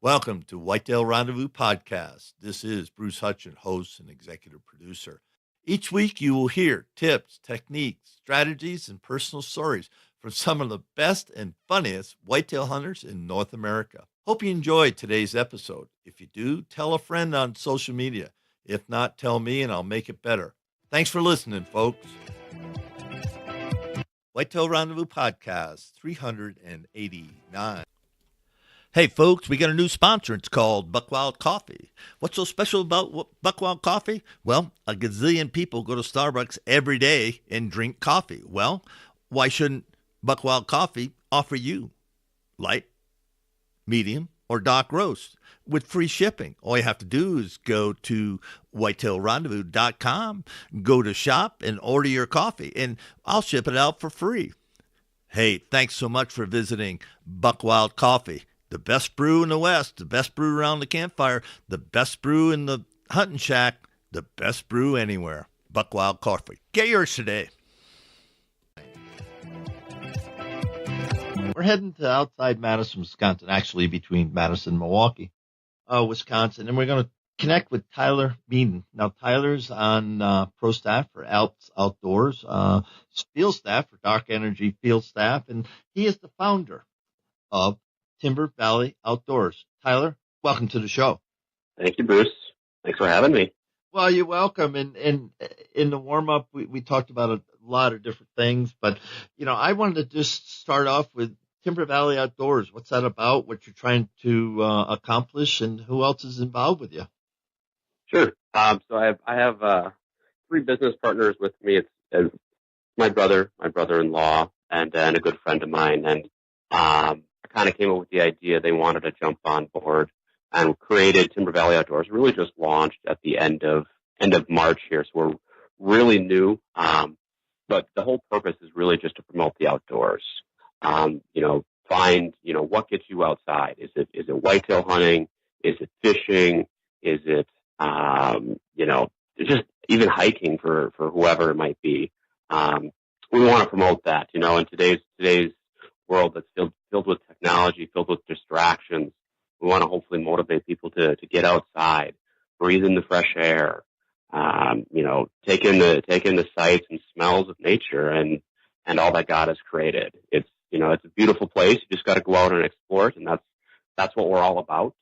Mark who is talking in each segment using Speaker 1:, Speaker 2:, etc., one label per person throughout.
Speaker 1: Welcome to Whitetail Rendezvous Podcast. This is Bruce Hutchin, host and executive producer. Each week you will hear tips, techniques, strategies, and personal stories from some of the best and funniest whitetail hunters in North America. Hope you enjoyed today's episode. If you do, tell a friend on social media. If not, tell me and I'll make it better. Thanks for listening, folks. Whitetail Rendezvous Podcast 389. Hey, folks, we got a new sponsor. It's called Buckwild Coffee. What's so special about Buckwild Coffee? Well, a gazillion people go to Starbucks every day and drink coffee. Well, why shouldn't Buckwild Coffee offer you light, medium, or dark roast with free shipping? All you have to do is go to whitetailrendezvous.com, go to shop, and order your coffee, and I'll ship it out for free. Hey, thanks so much for visiting Buckwild Coffee. The best brew in the West, the best brew around the campfire, the best brew in the hunting shack, the best brew anywhere. Buckwild Coffee. Get yours today. We're heading to outside Madison, Wisconsin, actually between Madison and Milwaukee, Wisconsin, and we're going to connect with Tyler Mieden. Now, Tyler's on pro staff for Alps Outdoors, field staff for Dark Energy Field Staff, and he is the founder of Timber Valley Outdoors. Tyler, welcome to the show.
Speaker 2: Thank you, Bruce. Thanks for having me.
Speaker 1: Well, you're welcome. And in the warm-up, we talked about a lot of different things, but, I wanted to just start off with Timber Valley Outdoors. What's that about, what you're trying to accomplish, and who else is involved with you?
Speaker 2: Sure. So I have three business partners with me. It's my brother-in-law, and a good friend of mine. And I kind of came up with the idea. They wanted to jump on board and created Timber Valley Outdoors. Really just launched at the end of March here, so we're really new. But the whole purpose is really just to promote the outdoors. Find what gets you outside. Is it whitetail hunting? Is it fishing? Is it just even hiking for whoever it might be? We want to promote that. In today's world that's filled with technology, filled with distractions. We want to hopefully motivate people to get outside, breathe in the fresh air, take in the sights and smells of nature and all that God has created. It's a beautiful place. You just got to go out and explore it, and that's what we're all about.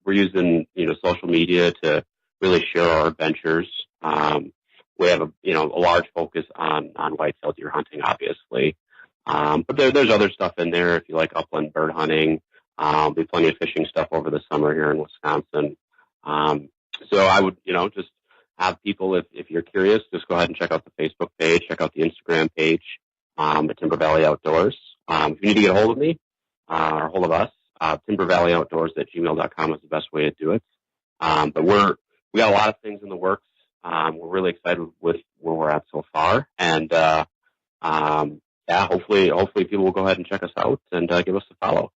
Speaker 2: We're using social media to really share our adventures. We have a large focus on whitetail deer hunting, obviously. But there's other stuff in there if you like upland bird hunting. There'll be plenty of fishing stuff over the summer here in Wisconsin. So I would, just have people, if you're curious, just go ahead and check out the Facebook page, check out the Instagram page, at Timber Valley Outdoors. If you need to get a hold of me, or a hold of us, timbervalleyoutdoors@gmail.com is the best way to do it. But we got a lot of things in the works. We're really excited with where we're at so far. And, hopefully people will go ahead and check us out and give us a follow.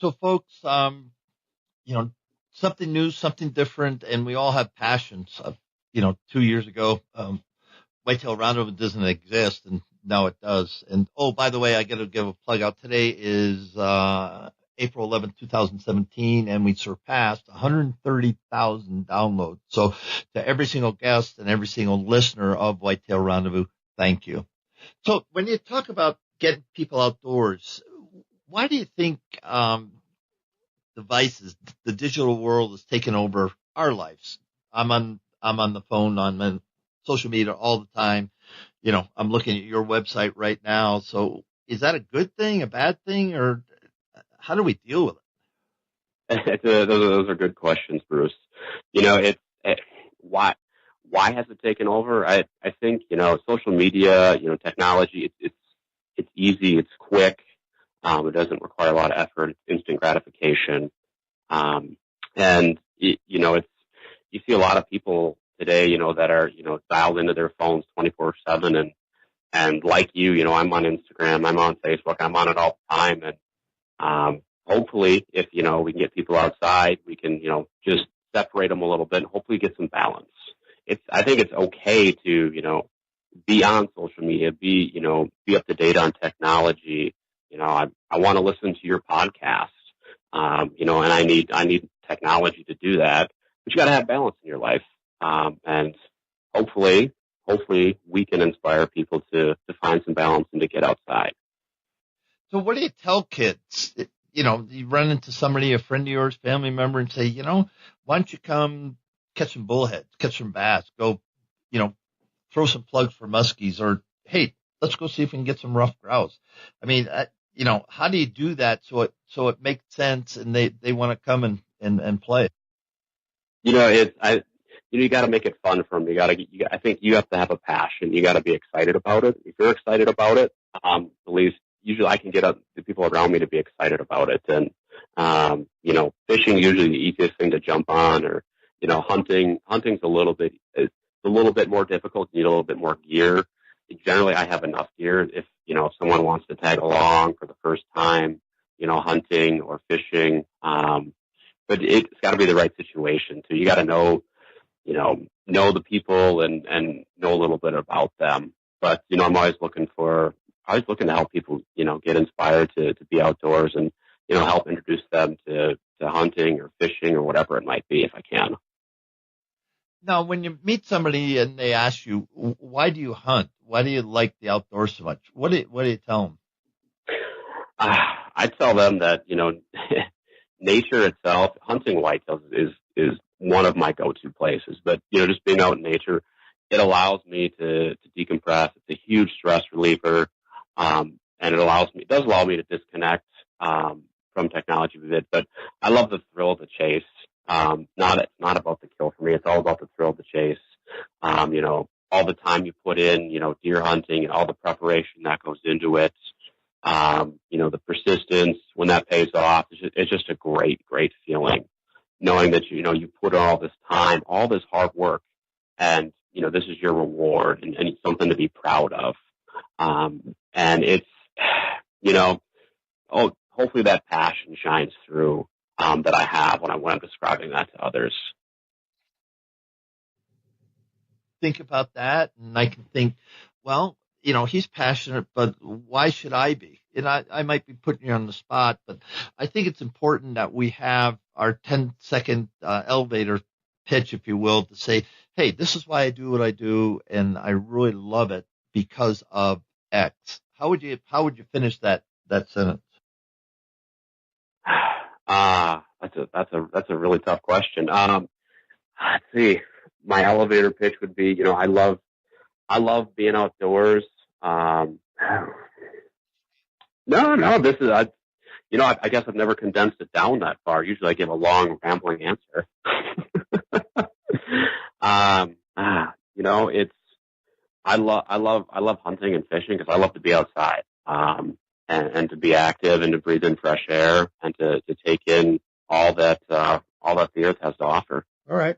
Speaker 1: So, folks, something new, something different, and we all have passions. 2 years ago, Whitetail Rendezvous doesn't exist, and now it does. And, oh, by the way, I got to give a plug out. Today is April 11th, 2017, and we surpassed 130,000 downloads. So to every single guest and every single listener of Whitetail Rendezvous, thank you. So when you talk about getting people outdoors, why do you think devices, the digital world, has taken over our lives? I'm on the phone, on social media all the time. I'm looking at your website right now. So is that a good thing, a bad thing, or how do we deal with
Speaker 2: it? Those are good questions, Bruce. Why has it taken over? I think, social media, technology, it's easy, it's quick. It doesn't require a lot of effort. It's instant gratification. You see a lot of people today, that are, dialed into their phones 24/7 and like I'm on Instagram, I'm on Facebook, I'm on it all the time. And, hopefully if, we can get people outside, we can, just separate them a little bit and hopefully get some balance. I think it's okay to, be on social media, be up to date on technology. I want to listen to your podcast. And I need technology to do that, but you got to have balance in your life. And hopefully, hopefully we can inspire people to find some balance and to get outside.
Speaker 1: So what do you tell kids? You run into somebody, a friend of yours, family member, and say, why don't you come catch some bullheads, catch some bass, go, throw some plugs for muskies, or hey, let's go see if we can get some rough grouse. I mean, how do you do that so it makes sense and they want to come and play?
Speaker 2: You got to make it fun for them. I think you have to have a passion. You got to be excited about it. If you're excited about it, at least usually I can get the people around me to be excited about it. And, fishing is usually the easiest thing to jump on, or, hunting's it's a little bit more difficult. You need a little bit more gear. Generally, I have enough gear. If someone wants to tag along for the first time, hunting or fishing, but it's got to be the right situation. So you got to know the people and know a little bit about them. But, I'm always looking to help people, get inspired to be outdoors and, help introduce them to hunting or fishing or whatever it might be if I can.
Speaker 1: Now, when you meet somebody and they ask you, why do you hunt? Why do you like the outdoors so much? What do you tell them?
Speaker 2: I tell them that, nature itself, hunting whitetails is one of my go-to places. But, just being out in nature, it allows me to decompress. It's a huge stress reliever. And it does allow me to disconnect, from technology a bit, but I love the thrill of the chase. It's not about the kill for me. It's all about the thrill of the chase. All the time you put in, deer hunting and all the preparation that goes into it. The persistence when that pays off, it's just a great, great feeling knowing that, you put all this time, all this hard work, and, this is your reward and it's something to be proud of. And it's, hopefully that passion shines through, that I have when I'm describing that to others.
Speaker 1: Think about that, and I can think, well, he's passionate, but why should I be? And I might be putting you on the spot, but I think it's important that we have our 10-second elevator pitch, if you will, to say, hey, this is why I do what I do, and I really love it because of X. How would you finish that sentence?
Speaker 2: That's a really tough question. Let's see. My elevator pitch would be, I love being outdoors. This is, I guess I've never condensed it down that far. Usually I give a long rambling answer. I love hunting and fishing because I love to be outside, and to be active and to breathe in fresh air and to take in all that the earth has to offer.
Speaker 1: All right.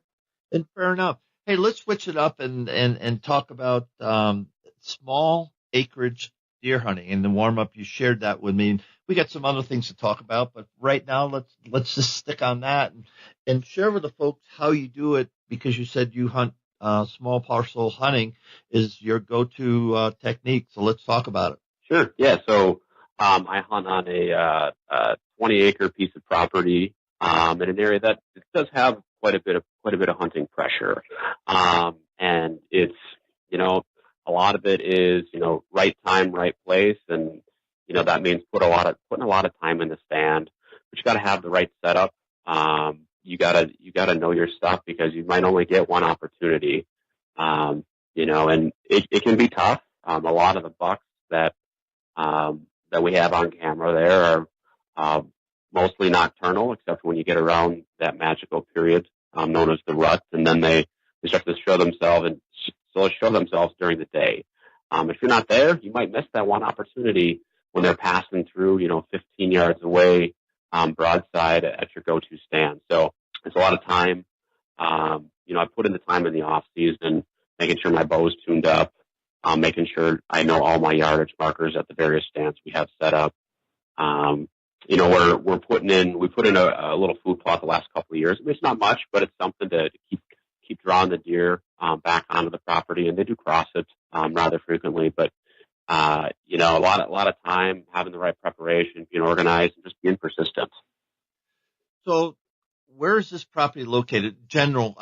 Speaker 1: And fair enough. Hey, let's switch it up and talk about, small acreage deer hunting. In the warm up, you shared that with me. We got some other things to talk about, but right now let's just stick on that and share with the folks how you do it, because you said you hunt, small parcel hunting is your go-to technique. So let's talk about it.
Speaker 2: Sure. Yeah. So, I hunt on a 20-acre piece of property, in an area that it does have quite a bit of hunting pressure. And it's, a lot of it is, right time, right place. And, that means putting a lot of time in the stand, but you got to have the right setup. You gotta know your stuff because you might only get one opportunity. And it can be tough. A lot of the bucks that we have on camera there are, mostly nocturnal, except when you get around that magical period, known as the rut, and then they start to show themselves during the day. If you're not there, you might miss that one opportunity when they're passing through, 15 yards away, broadside at your go-to stand. So it's a lot of time. I put in the time in the off season, making sure my bow's tuned up, making sure I know all my yardage markers at the various stands we have set up. We put in a little food plot the last couple of years. I mean, it's not much, but it's something to keep drawing the deer, back onto the property, and they do cross it, rather frequently, but, a lot of time having the right preparation, being organized, and just being persistent.
Speaker 1: So where is this property located? General,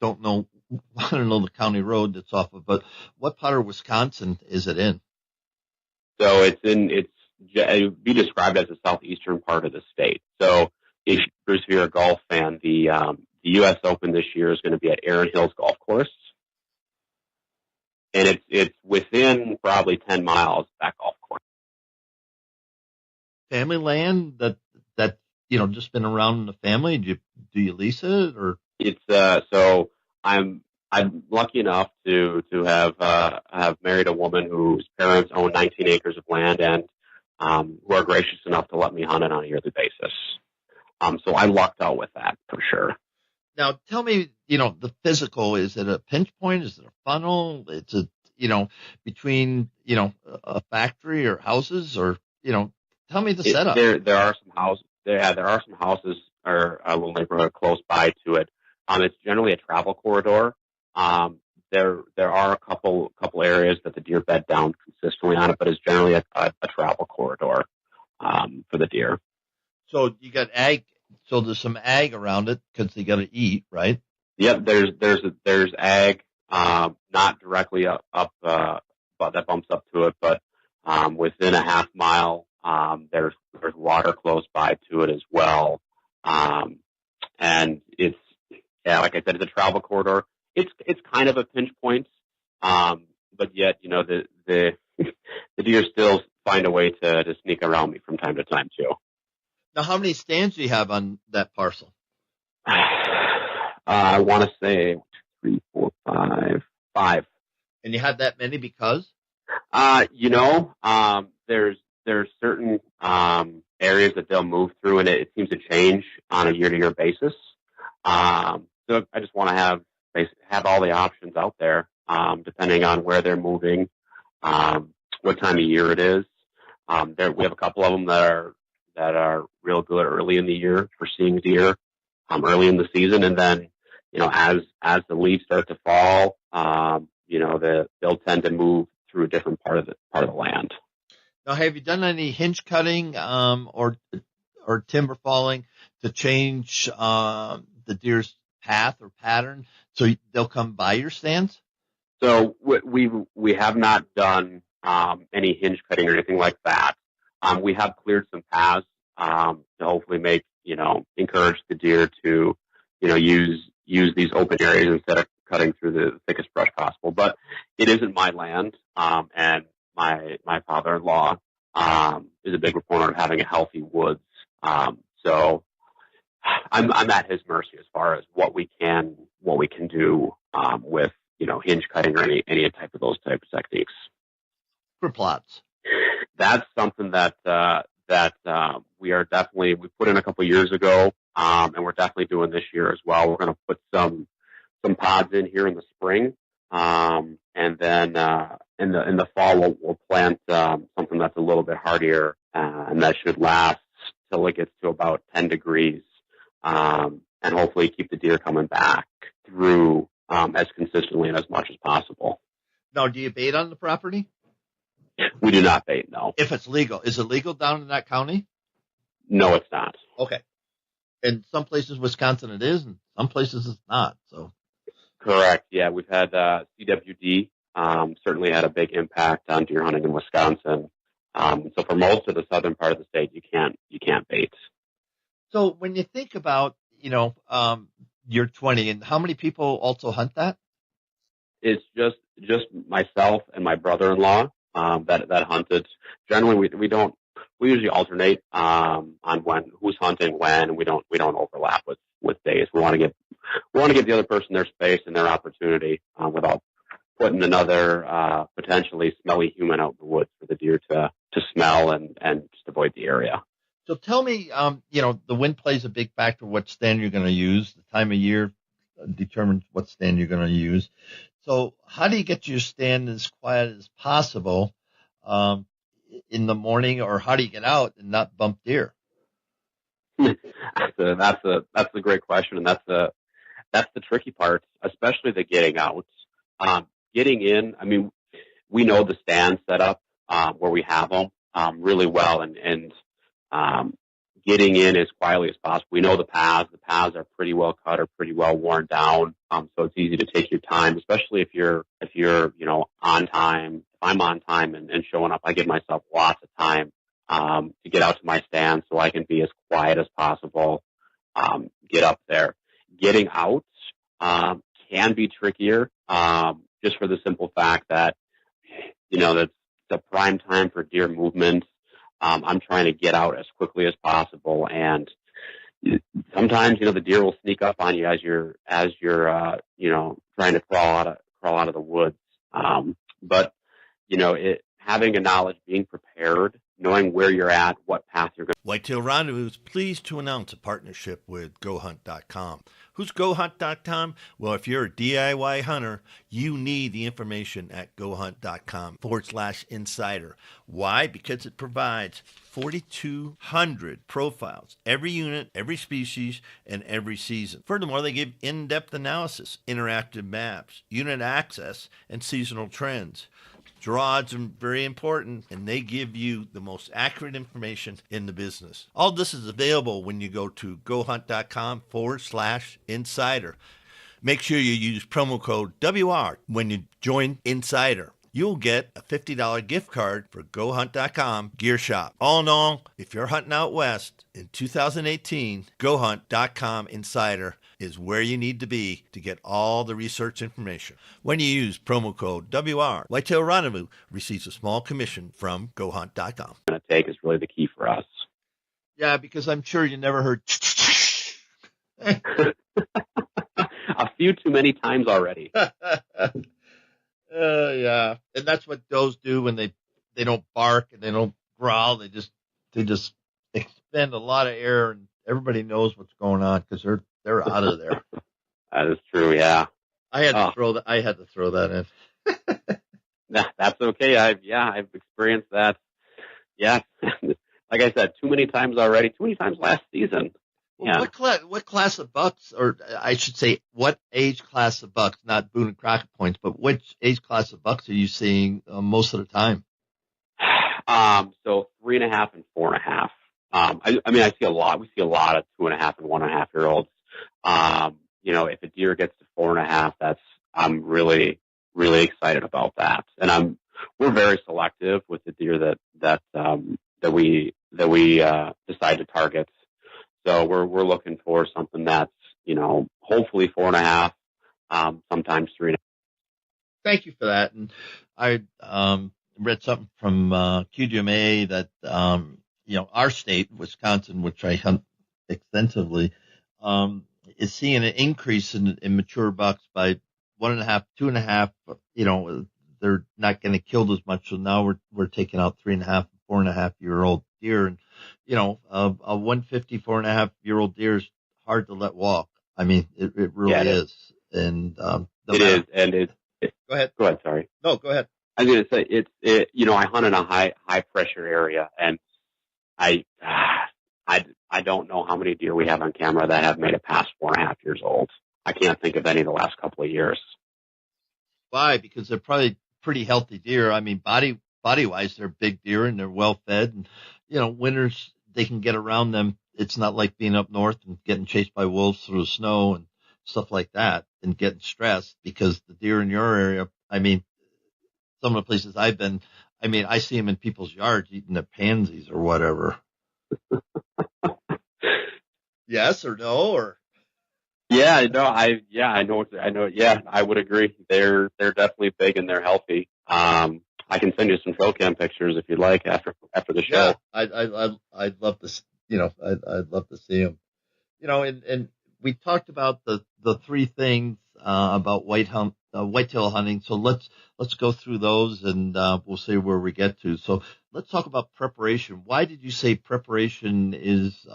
Speaker 1: don't know, want to know the county road that's off of, but what part of Wisconsin is it in?
Speaker 2: So it would be described as the southeastern part of the state. So if you're a golf fan, the U.S. Open this year is going to be at Erin Hills Golf Course, and it's within probably 10 miles of that golf course.
Speaker 1: Family land that just been around in the family. Do you lease it or?
Speaker 2: It's so I'm lucky enough to have married a woman whose parents own 19 acres of land and who are gracious enough to let me hunt it on a yearly basis. So I lucked out with that for sure.
Speaker 1: Now tell me, the physical, is it a pinch point? Is it a funnel? It's between, a factory or houses or, tell me the setup.
Speaker 2: There are some houses. There are some houses or a little neighborhood close by to it. It's generally a travel corridor. There are a couple areas that the deer bed down consistently on it, but it's generally a travel corridor for the deer.
Speaker 1: So you got ag. So there's some ag around it because they got to eat, right?
Speaker 2: Yep. There's ag, not directly up, but that bumps up to it, but within a half mile, there's water close by to it as well. And like I said, it's a travel corridor. It's kind of a pinch point, but yet, the the deer still find a way to sneak around me from time to time too.
Speaker 1: Now, how many stands do you have on that parcel?
Speaker 2: I want to say 3, 4, 5.
Speaker 1: And you have that many because?
Speaker 2: There's certain areas that they'll move through, and it seems to change on a year-to-year basis. So I just want to have all the options out there, depending on where they're moving, what time of year it is. We have a couple of them that are real good early in the year for seeing deer, early in the season, and then as the leaves start to fall, they'll tend to move through a different part of the land.
Speaker 1: Now, have you done any hinge cutting or timber falling to change the deer's path or pattern so they'll come by your stands?
Speaker 2: So we have not done any hinge cutting or anything like that. We have cleared some paths to hopefully encourage the deer to use these open areas instead of cutting through the thickest brush possible. But it isn't my land, and my father-in-law is a big proponent of having a healthy woods. So I'm at his mercy as far as what we can do with hinge cutting or any type of those type of techniques.
Speaker 1: For plots.
Speaker 2: That's something that we put in a couple years ago, and we're definitely doing this year as well. We're going to put some pods in here in the spring, and then in the fall we'll plant something that's a little bit hardier, and that should last till it gets to about 10 degrees, and hopefully keep the deer coming back through as consistently and as much as possible.
Speaker 1: Now, do you bait on the property?
Speaker 2: We do not bait, no.
Speaker 1: If it's legal. Is it legal down in that county?
Speaker 2: No, it's not.
Speaker 1: Okay. In some places, Wisconsin it is, and some places it's not. So.
Speaker 2: Correct. Yeah, we've had CWD certainly had a big impact on deer hunting in Wisconsin. So for most of the southern part of the state, you can't bait.
Speaker 1: So when you think about you're 20, and how many people also hunt that?
Speaker 2: It's just myself and my brother-in-law that hunted. Generally, we usually alternate on who's hunting when, and we don't overlap with days. We want to give the other person their space and their opportunity without putting another potentially smelly human out in the woods for the deer to smell and just avoid the area.
Speaker 1: So tell me, the wind plays a big factor. What stand you're going to use? The time of year determines what stand you're going to use. So how do you get your stand as quiet as possible in the morning, or how do you get out and not bump deer?
Speaker 2: That's a great question, and that's the tricky part, especially the getting out. Getting in, I mean, we know the stand setup where we have them really well, and getting in as quietly as possible. We know the paths. The paths are pretty well cut or pretty well worn down. So it's easy to take your time, especially if you're, on time. If I'm on time and showing up, I give myself lots of time, to get out to my stand so I can be as quiet as possible, get up there. Getting out, can be trickier, just for the simple fact that, that's the prime time for deer movement. I'm trying to get out as quickly as possible, and sometimes the deer will sneak up on you as you're trying to crawl out of the woods. But having a knowledge, being prepared, knowing where you're at, what path you're going.
Speaker 1: Whitetail Rendezvous is pleased to announce a partnership with GoHunt.com. Who's GoHunt.com? Well, if you're a DIY hunter, you need the information at GoHunt.com/insider. Why? Because it provides 4,200 profiles, every unit, every species, and every season. Furthermore, they give in-depth analysis, interactive maps, unit access, and seasonal trends. Draw odds are very important, and they give you the most accurate information in the business. All this is available when you go to GoHunt.com/insider. Make sure you use promo code WR when you join Insider. You'll get a $50 gift card for GoHunt.com Gear Shop. All in all, if you're hunting out west in 2018, GoHunt.com Insider is where you need to be to get all the research information. When you use promo code WR, Whitetail Rendezvous receives a small commission from GoHunt.com.
Speaker 2: Going to take is really the key for us.
Speaker 1: Yeah, because I'm sure you never heard.
Speaker 2: A few too many times already.
Speaker 1: Yeah, and that's what does do when they don't bark and they don't growl. They just expend a lot of air, and everybody knows what's going on because they're out of there.
Speaker 2: That is true. Yeah,
Speaker 1: I had to throw that in.
Speaker 2: That's okay. I've experienced that. Yeah, like I said, too many times already. Too many times last season. Yeah.
Speaker 1: What class of bucks, or I should say, what age class of bucks, not Boone and Crockett points, but which age class of bucks are you seeing most of the time?
Speaker 2: So 3.5 and 4.5. I see a lot. We see a lot of 2.5 and 1.5 year olds. If a deer gets to 4.5, I'm really, really excited about that. And we're very selective with the deer that we decide to target. So we're looking for something that's, hopefully 4.5, sometimes 3.5.
Speaker 1: Thank you for that. And I read something from QGMA that our state, Wisconsin, which I hunt extensively, is seeing an increase in mature bucks by 1.5, 2.5. They're not getting killed as much, so now we're taking out 3.5, 4.5-year-old deer, and a 150, 4.5-year-old deer is hard to let walk. I mean, it really is. And
Speaker 2: it is. And it.
Speaker 1: Go ahead.
Speaker 2: Sorry.
Speaker 1: No, go ahead.
Speaker 2: I was going to say I hunt in a high pressure area, and I don't know how many deer we have on camera that have made it past 4.5 years old. I can't think of any the last couple of years.
Speaker 1: Why? Because they're probably pretty healthy deer. I mean, body wise, they're big deer and they're well fed, and winters they can get around them. It's not like being up north and getting chased by wolves through the snow and stuff like that and getting stressed, because the deer in your area, I mean, some of the places I've been, I mean, I see them in people's yards eating their pansies or whatever. Yes or no? Or
Speaker 2: yeah, no, I know. Yeah, I would agree. They're definitely big and they're healthy. I can send you some trail cam pictures if you'd like after the show.
Speaker 1: Yeah, I'd love to, I'd love to see them. And we talked about the three things about whitetail hunting. So let's go through those, and we'll see where we get to. So let's talk about preparation. Why did you say preparation is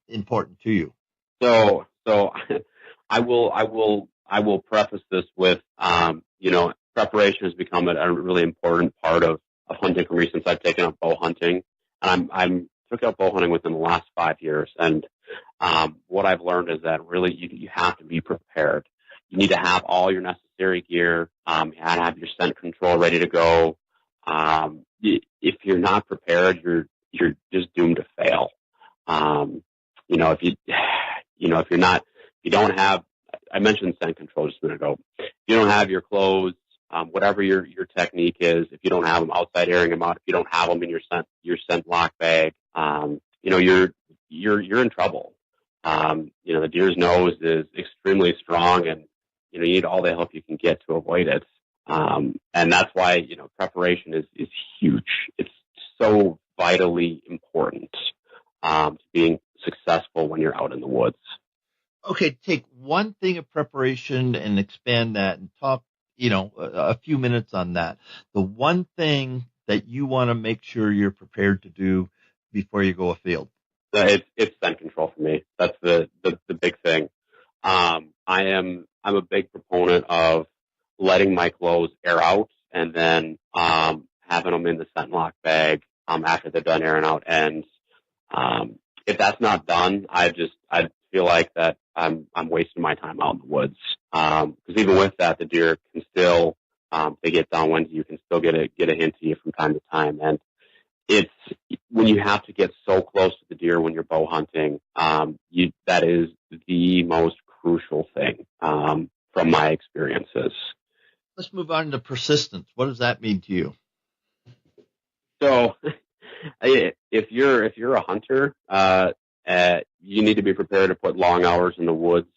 Speaker 1: important to you?
Speaker 2: So I will preface this with preparation has become a really important part of hunting for me since I've taken up bow hunting. I'm took up bow hunting within the last 5 years, and what I've learned is that really you have to be prepared. You need to have all your necessary gear. You have to have your scent control ready to go. If you're not prepared, you're just doomed to fail. You know, if you're not, if you don't have, I mentioned scent control just a minute ago. If you don't have your clothes, whatever your technique is, if you don't have them outside airing them out, if you don't have them in your scent lock bag, you know, you're in trouble. You know, the deer's nose is extremely strong, and you know, you need all the help you can get to avoid it. And that's why, you know, preparation is huge. It's so vitally important, to being successful when you're out in the woods.
Speaker 1: Okay, take one thing of preparation and expand that and talk, you know, a few minutes on that. The one thing that you want to make sure you're prepared to do before you go afield.
Speaker 2: It's scent control for me. That's the big thing. I'm a big proponent of letting my clothes air out and then having them in the scent lock bag after they're done airing out. And if that's not done, I feel like that I'm wasting my time out in the woods. Because even with that, the deer can still, they get downwind. You can still get a hint to you from time to time. And it's when you have to get so close to the deer when you're bow hunting, that is the most crucial thing from my experiences.
Speaker 1: Let's move on to persistence. What does that mean to you?
Speaker 2: So, if you're a hunter, you need to be prepared to put long hours in the woods.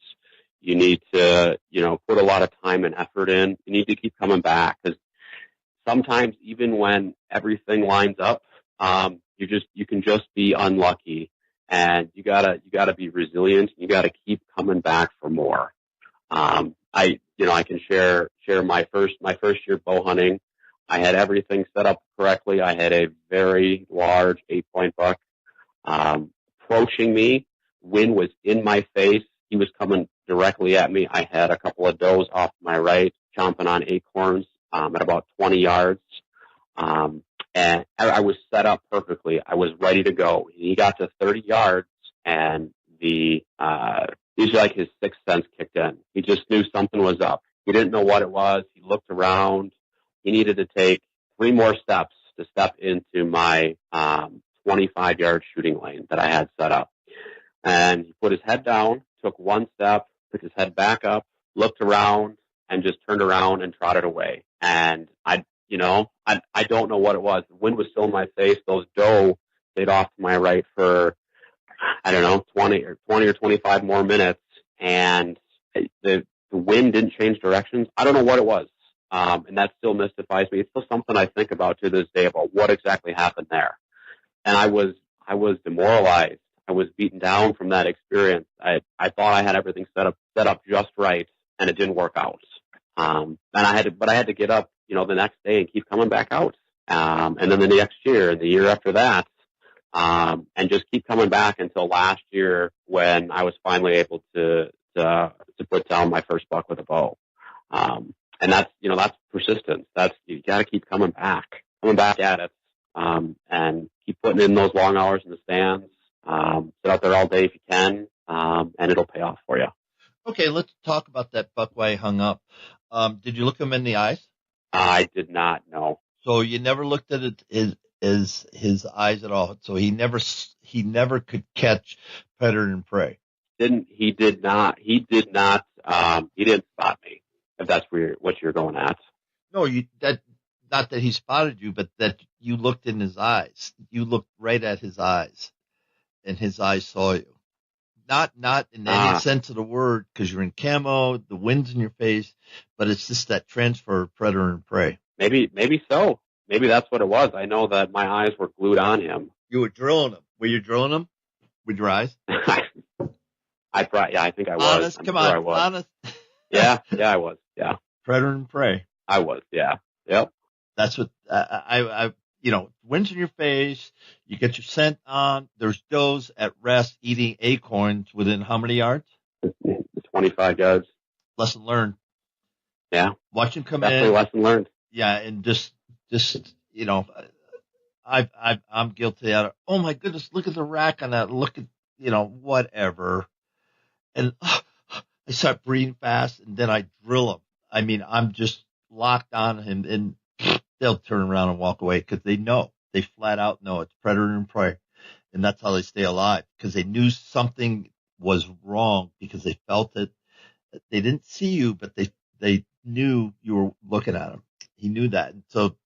Speaker 2: You need to, you know, put a lot of time and effort in. You need to keep coming back, because sometimes even when everything lines up, you can just be unlucky, and you gotta be resilient. You gotta keep coming back for more. I can share my first year bow hunting. I had everything set up correctly. I had a very large 8-point buck, approaching me. Wind was in my face. He was coming directly at me. I had a couple of does off to my right, chomping on acorns, at about 20 yards. And I was set up perfectly. I was ready to go. He got to 30 yards, and he's like his sixth sense kicked in. He just knew something was up. He didn't know what it was. He looked around. He needed to take 3 more steps to step into my 25-yard shooting lane that I had set up. And he put his head down, took 1 step, took his head back up, looked around, and just turned around and trotted away. And I don't know what it was. The wind was still in my face. Those doe stayed off to my right for, I don't know, 20 or 25 more minutes. And the wind didn't change directions. I don't know what it was. And that still mystifies me. It's still something I think about to this day about what exactly happened there. And I was demoralized. I was beaten down from that experience. I thought I had everything set up just right, and it didn't work out. And I had to get up, you know, the next day and keep coming back out. And then the next year and the year after that, and just keep coming back until last year when I was finally able to put down my first buck with a bow. And that's persistence. You got to keep coming back at it, and keep putting in those long hours in the stands. Sit out there all day if you can, and it'll pay off for you.
Speaker 1: Okay, let's talk about that buck while he hung up. Did you look him in the eyes?
Speaker 2: I did not, no.
Speaker 1: So you never looked at his eyes at all. So he never could catch predator and prey.
Speaker 2: He did not. He didn't spot me, if that's what you're going at.
Speaker 1: No, not that he spotted you, but that you looked in his eyes. You looked right at his eyes, and his eyes saw you. Not in any sense of the word, because you're in camo, the wind's in your face, but it's just that transfer of predator and prey.
Speaker 2: Maybe so. Maybe that's what it was. I know that my eyes were glued on him.
Speaker 1: You were drilling him. Were you drilling him with your eyes?
Speaker 2: I think I was.
Speaker 1: Honest, come on, honest.
Speaker 2: Yeah, I was. Yeah.
Speaker 1: Predator and prey.
Speaker 2: I was. Yeah. Yep.
Speaker 1: That's what I wind's in your face. You get your scent on. There's does at rest eating acorns within how many yards?
Speaker 2: 25 yards.
Speaker 1: Lesson learned.
Speaker 2: Yeah.
Speaker 1: Watch him come
Speaker 2: Definitely
Speaker 1: in.
Speaker 2: Lesson learned.
Speaker 1: Yeah, and just I'm guilty of it. Oh my goodness, look at the rack on that. Look at whatever. And I start breathing fast, and then I drill him. I mean, I'm just locked on him, and they'll turn around and walk away because they flat out know it's predator and prey. and that's how they stay alive, because they knew something was wrong because they felt it. They didn't see you, but they knew you were looking at them. He knew that. And so,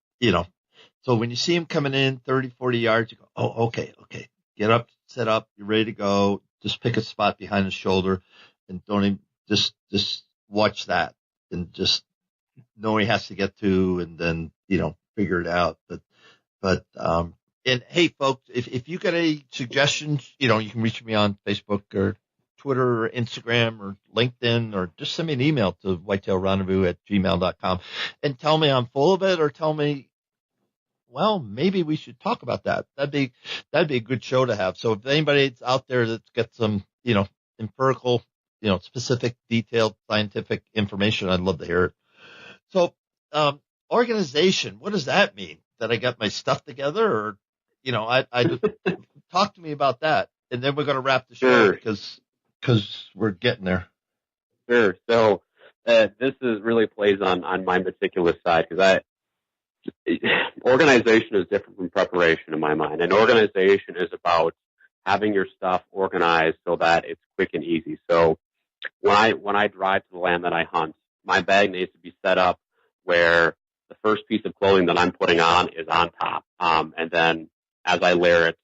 Speaker 1: so when you see him coming in 30, 40 yards, you go, oh, okay. Get up, set up, you're ready to go. Just pick a spot behind his shoulder and don't even, just watch that and just know he has to get to, and then, figure it out. And hey, folks, if you got any suggestions, you can reach me on Facebook or Twitter or Instagram or LinkedIn, or just send me an email to whitetailrendezvous@gmail.com and tell me I'm full of it, or tell me, well, maybe we should talk about that. That'd be a good show to have. So if anybody's out there that's got some, empirical, specific, detailed, scientific information, I'd love to hear it. So, organization, what does that mean? That I got my stuff together, or, I talk to me about that, and then we're going to wrap the show because we're getting there.
Speaker 2: Sure. So, this really plays on my meticulous side, because organization is different from preparation in my mind. And organization is about having your stuff organized so that it's quick and easy. So when I drive to the land that I hunt, my bag needs to be set up where the first piece of clothing that I'm putting on is on top. And then as I layer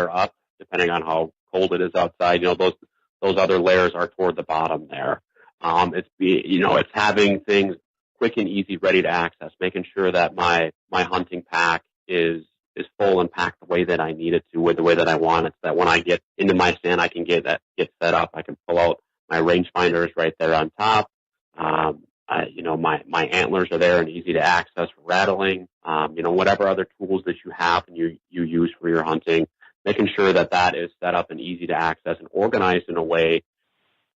Speaker 2: up, depending on how cold it is outside, those other layers are toward the bottom there. It's having things quick and easy, ready to access, making sure that my hunting pack is full and packed the way that I need it to, with the way that I want it, so that when I get into my stand, I can get set up. I can pull out my rangefinders right there on top. My antlers are there and easy to access for rattling. Whatever other tools that you have and you use for your hunting, making sure that is set up and easy to access and organized in a way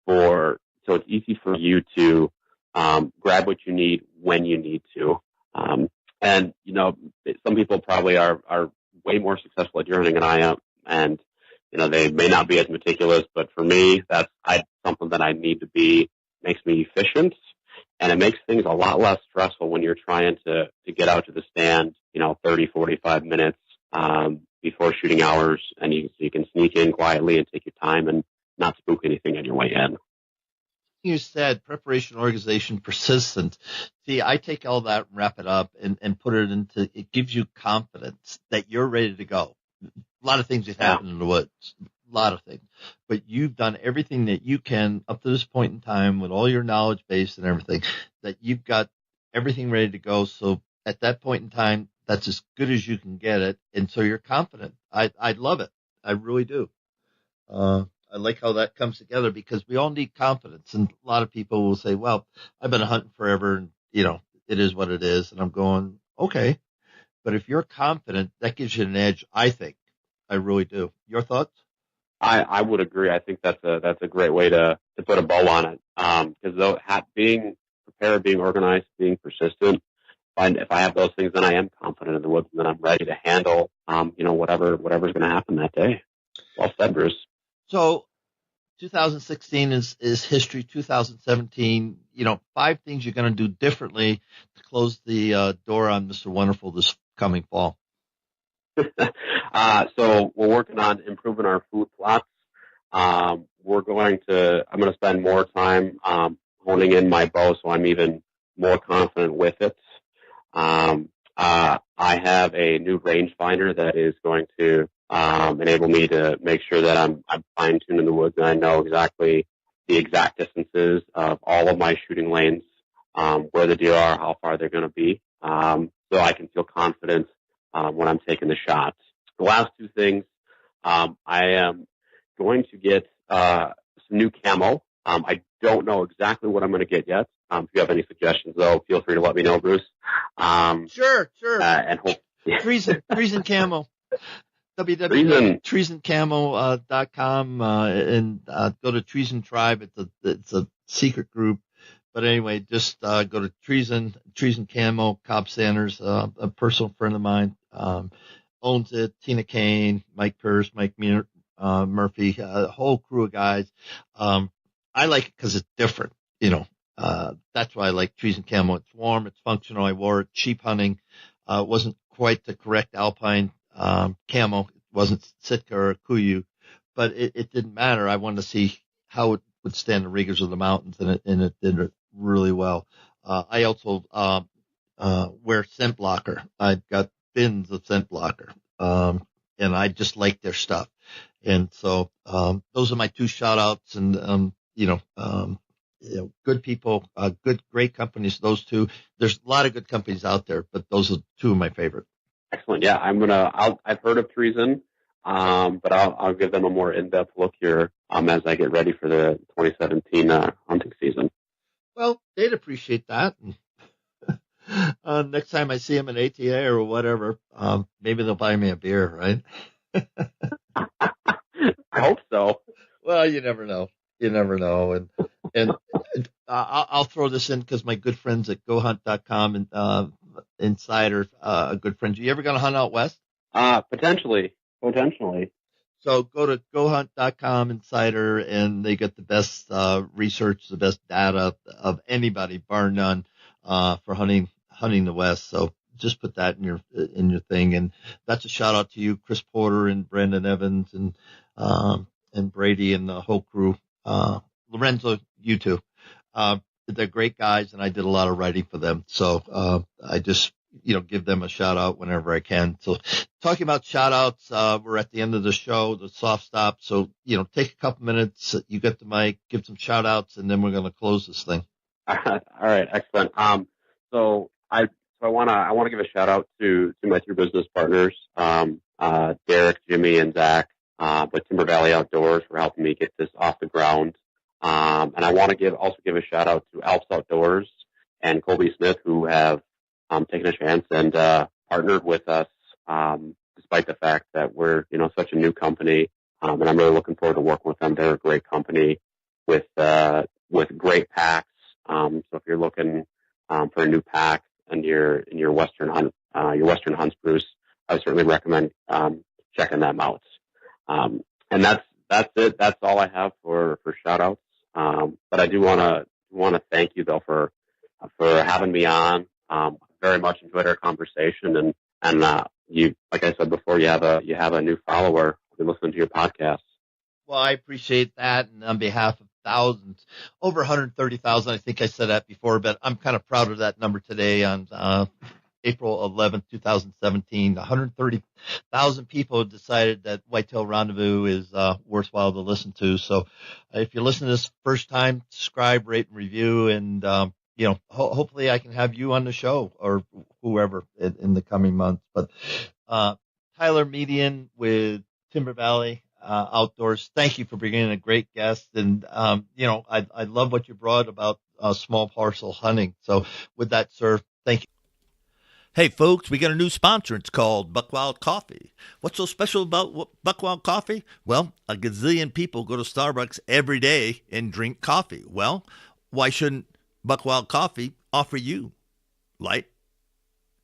Speaker 2: so it's easy for you to grab what you need when you need to. And some people probably are way more successful at deer hunting than I am, and they may not be as meticulous, but for me, that's something that I need to be. Makes me efficient, and it makes things a lot less stressful when you're trying to get out to the stand, 30, 45 minutes before shooting hours, and you can sneak in quietly and take your time and not spook anything on your way in.
Speaker 1: You said preparation, organization, persistence. See, I take all that and wrap it up and put it into, it gives you confidence that you're ready to go. A lot of things that happen in the woods, a lot of things, but you've done everything that you can up to this point in time with all your knowledge base and everything, that you've got everything ready to go. So at that point in time, that's as good as you can get it. And so you're confident. I love it. I really do. I like how that comes together, because we all need confidence. And a lot of people will say, well, I've been hunting forever and, it is what it is. And I'm going, okay. But if you're confident, that gives you an edge, I think. I really do. Your thoughts?
Speaker 2: I would agree. I think that's a great way to put a bow on it. Because being prepared, being organized, being persistent, if I have those things, then I am confident in the woods, and then I'm ready to handle, whatever's going to happen that day. Well said, Bruce.
Speaker 1: So 2016 is history. 2017, 5 things you're going to do differently to close the door on Mr. Wonderful this coming fall.
Speaker 2: So we're working on improving our food plots. I'm going to spend more time honing in my bow, so I'm even more confident with it. I have a new rangefinder that is going to enable me to make sure that I'm fine-tuned in the woods, and I know exactly the exact distances of all of my shooting lanes, where the deer are, how far they're going to be, so I can feel confident when I'm taking the shots. The last 2 things, I am going to get some new camo. I don't know exactly what I'm going to get yet. If you have any suggestions, though, feel free to let me know, Bruce.
Speaker 1: Sure.
Speaker 2: And
Speaker 1: Treason Camo. www.treasoncamo.com and go to Treason Tribe. It's a secret group. But anyway, just go to Treason Camo. Cobb Sanders, a personal friend of mine, owns it. Tina Kane, Mike Pierce, Mike Murphy, a whole crew of guys. I like it because it's different, that's why I like Treason Camo. It's warm, it's functional. I wore it sheep hunting. It wasn't quite the correct alpine camo. It wasn't Sitka or Kuyu, but it didn't matter. I wanted to see how it would stand the rigors of the mountains, and it did it really well. I also wear scent blocker. I've got bins of scent blocker, and I just like their stuff. And so those are my two shout outs, and good people, great companies. Those two. There's a lot of good companies out there, but those are two of my favorite.
Speaker 2: Excellent. Yeah, I've heard of Treason, but I'll give them a more in-depth look here as I get ready for the 2017 hunting season.
Speaker 1: Well, they'd appreciate that. Next time I see them in ATA or whatever, maybe they'll buy me a beer, right?
Speaker 2: I hope so.
Speaker 1: Well, you never know. You never know. And I'll throw this in because my good friends at GoHunt.com and Insider, a good friend. You ever going to hunt out west?
Speaker 2: Potentially.
Speaker 1: So go to GoHunt.com Insider, and they get the best research, the best data of anybody, bar none, for hunting the west. So just put that in your thing, and that's a shout out to you, Chris Porter and Brandon Evans and Brady and the whole crew. Lorenzo, you too. They're great guys, and I did a lot of writing for them. So I just give them a shout out whenever I can. So talking about shout outs, we're at the end of the show, the soft stop. So take a couple minutes. You get the mic, give some shout outs, and then we're going to close this thing.
Speaker 2: All right, excellent. So I want to give a shout out to my three business partners, Derek, Jimmy, and Zach, with Timber Valley Outdoors for helping me get this off the ground. And I want to also give a shout out to Alps Outdoors and Colby Smith, who have taken a chance and partnered with us, despite the fact that we're such a new company. And I'm really looking forward to working with them. They're a great company with great packs. So if you're looking for a new pack and your Western hunt spruce, I certainly recommend checking them out. And that's it. That's all I have for shout outs. But I do want to thank you though for having me on. Very much enjoyed our conversation, and you, like I said before, you have a new follower. I've been listening to your podcast.
Speaker 1: Well, I appreciate that, and on behalf of thousands, over 130,000, I think I said that before, but I'm kind of proud of that number today on April 11th, 2017. 130,000 people have decided that Whitetail Rendezvous is worthwhile to listen to. So if you're listening to this first time, subscribe, rate, and review, and hopefully I can have you on the show or whoever in the coming months. But Tyler Mieden with Timber Valley Outdoors, thank you for bringing in a great guest. And, I love what you brought about small parcel hunting. So with that, sir, thank you. Hey, folks, we got a new sponsor. It's called Buckwild Coffee. What's so special about Buckwild Coffee? Well, a gazillion people go to Starbucks every day and drink coffee. Well, why shouldn't Buckwild Coffee offer you light,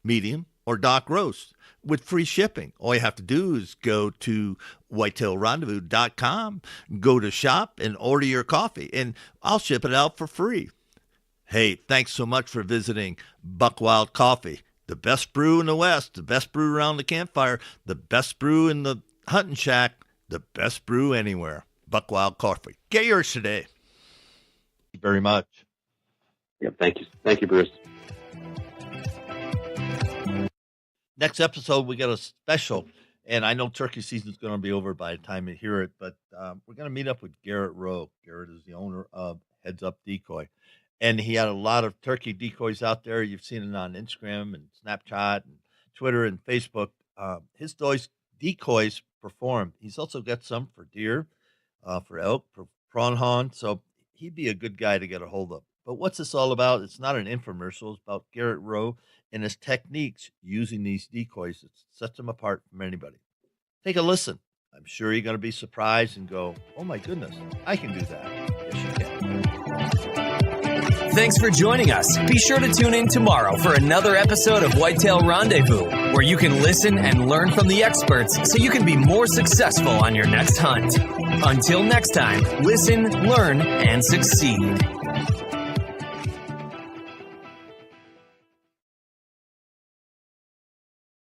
Speaker 1: medium, or dark roast with free shipping? All you have to do is go to whitetailrendezvous.com, go to shop, and order your coffee, and I'll ship it out for free. Hey, thanks so much for visiting Buckwild Coffee. The best brew in the West, the best brew around the campfire, the best brew in the hunting shack, the best brew anywhere. Buckwild Coffee. Get yours today. Thank you very much.
Speaker 2: Yeah, thank you, Bruce.
Speaker 1: Next episode, we got a special, and I know turkey season is going to be over by the time you hear it, but we're going to meet up with Garrett Rowe. Garrett is the owner of Heads Up Decoy, and he had a lot of turkey decoys out there. You've seen it on Instagram and Snapchat and Twitter and Facebook. His decoys perform. He's also got some for deer, for elk, for pronghorn, so he'd be a good guy to get a hold of. But what's this all about? It's not an infomercial. It's about Garrett Rowe and his techniques using these decoys. It sets him apart from anybody. Take a listen. I'm sure you're going to be surprised and go, oh my goodness, I can do that. Yes, you can.
Speaker 3: Thanks for joining us. Be sure to tune in tomorrow for another episode of Whitetail Rendezvous, where you can listen and learn from the experts so you can be more successful on your next hunt. Until next time, listen, learn, and succeed.